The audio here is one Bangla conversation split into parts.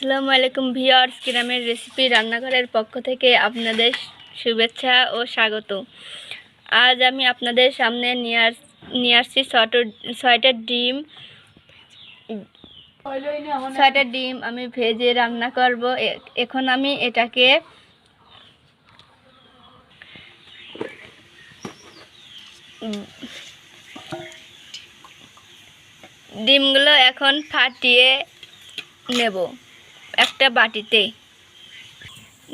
আসসালামু আলাইকুম ভিউয়ার্স, গ্রামের রেসিপি রান্নাঘরের পক্ষ থেকে আপনাদের শুভেচ্ছা ও স্বাগত। আজ আমি আপনাদের সামনে নিয়ে আসছি ছয়টা ডিম আমি ভেজে রান্না করব। এখন আমি এটাকে ডিমগুলো এখন ফাটিয়ে নেব একটা বাটিতে।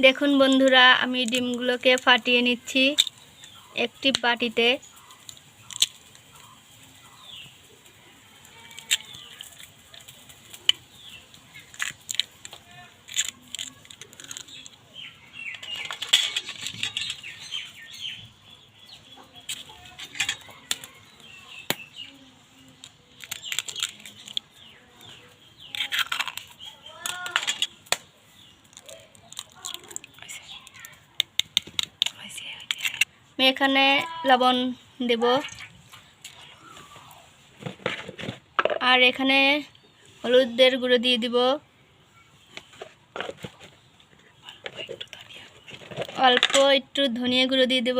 দেখুন বন্ধুরা, আমি ডিমগুলোকে ফাটিয়ে নিচ্ছি একটি বাটিতে। আমি এখানে লবণ দেব, আর এখানে হলুদের গুঁড়ো দিয়ে দিব, অল্প একটু ধনিয়া গুঁড়ো দিয়ে দেব।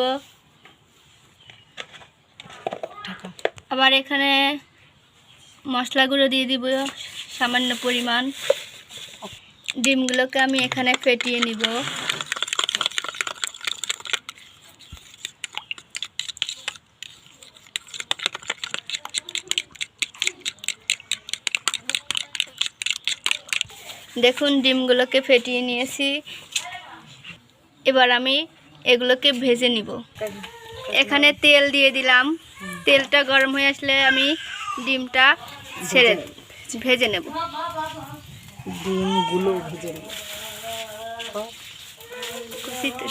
আবার এখানে মশলা গুঁড়ো দিয়ে দিব সামান্য পরিমাণ। ডিমগুলোকে আমি এখানে ফেটিয়ে নিব। দেখুন ডিমগুলোকে ফেটিয়ে নিয়েছি। এবার আমি এগুলোকে ভেজে নিব। এখানে তেল দিয়ে দিলাম। তেলটা গরম হয়ে আসলে আমি ডিমটা ভেজে নেব।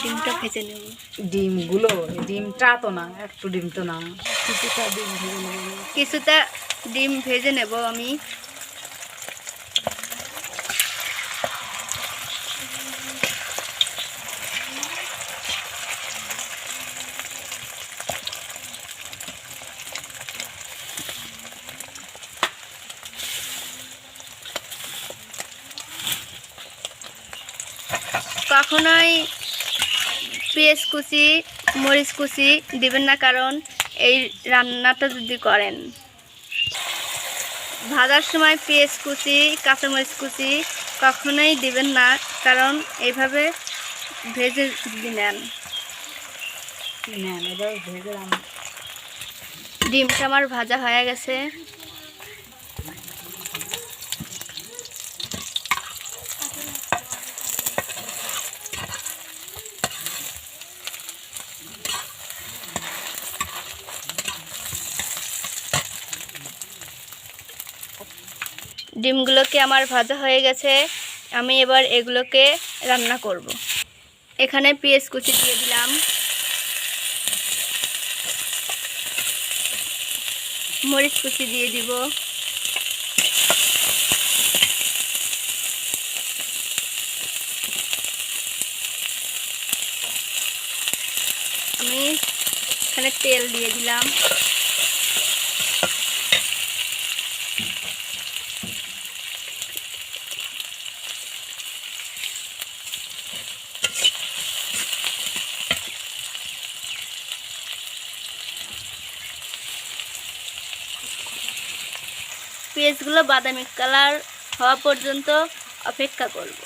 ডিমটা ভেজে নেব। ডিমটা তো না, একটু ডিম তো না, কিছুটা ডিম ভেজে নেব আমি। কখনোই পেঁয়াজ কুচি, মরিচ কুচি দিবেন না, কারণ এই রান্নাটা যদি করেন ভাজার সময় পেঁয়াজ কুচি, কাঁচামরিচ কুচি কখনোই দিবেন না, কারণ এইভাবে ভেজে নেন। ডিমটা আমার ভাজা হয়ে গেছে। ডিমগুলোকে আমার ভাজা হয়ে গেছে। আমি এবার এগুলোকে রান্না করব। এখানে পেঁয়াজ কুচি দিয়ে দিলাম, মরিচ কুচি দিয়ে দিব, আমি এখানে তেল দিয়ে দিলাম। পেঁয়াজগুলো বাদামি কালার হওয়া পর্যন্ত অপেক্ষা করব।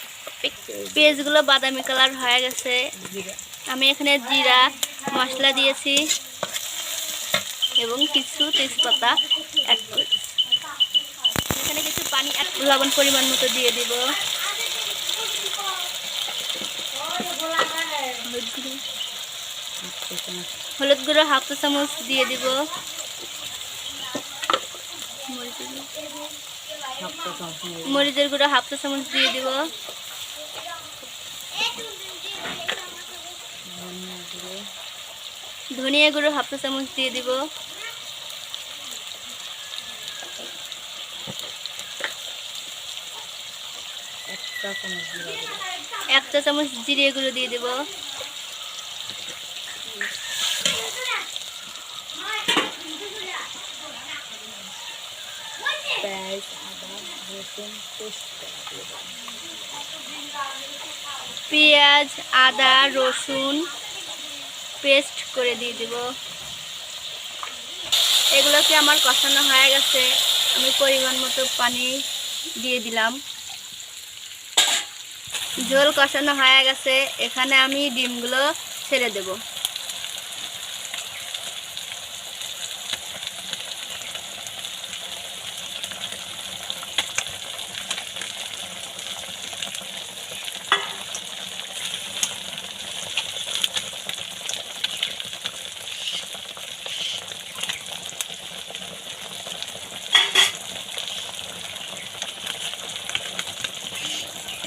পেঁয়াজগুলো বাদামি কালার হয়ে গেছে। আমি এখানে জিরা মশলা দিয়েছি এবং কিছু তেজপাতা অ্যাড করেছি। এখানে কিছু পানি, লবণ পরিমাণ মতো দিয়ে দিব। হলুদ গুঁড়ো হাফ চা চামচ দিয়ে দিব। মরিচের গুঁড়ো হাফ চা চামচ দিয়ে দিব। ধনিয়া গুঁড়ো হাফ চা চামচ দিয়ে দিব। এক চা চামচ জিরে গুঁড়ো দিয়ে দিব। পেঁয়াজ আদা রসুন পেস্ট করে দিয়ে দেব। এগুলোকে আমার কষানো হয়ে গেছে, আমি পরিমাণ মতো পানি দিয়ে দিলাম। ঝোল কষানো হয়ে গেছে, এখানে আমি ডিমগুলো ছেড়ে দেব।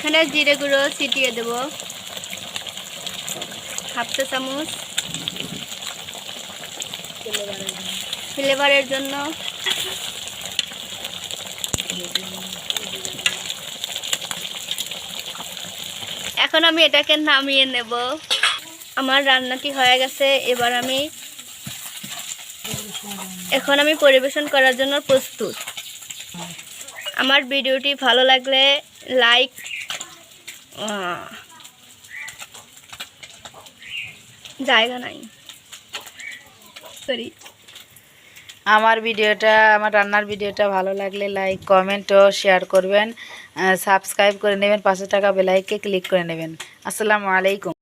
এখানে জিরে গুঁড়ো ছিটিয়ে দেব, হাফ চা চামচ ফ্লেভারের জন্য। এখন আমি এটাকে নামিয়ে নেব। আমার রান্নাটি হয়ে গেছে, এখন আমি পরিবেশন করার জন্য প্রস্তুত। আমার ভিডিওটি ভালো লাগলে লাইক জায়গা নাই সরি আমার রান্নার ভিডিওটা ভালো লাগলে লাইক কমেন্ট ও শেয়ার করবেন, সাবস্ক্রাইব করে নেবেন, পাশে থাকা বেল আইকনে ক্লিক করে নেবেন। আসসালামু আলাইকুম।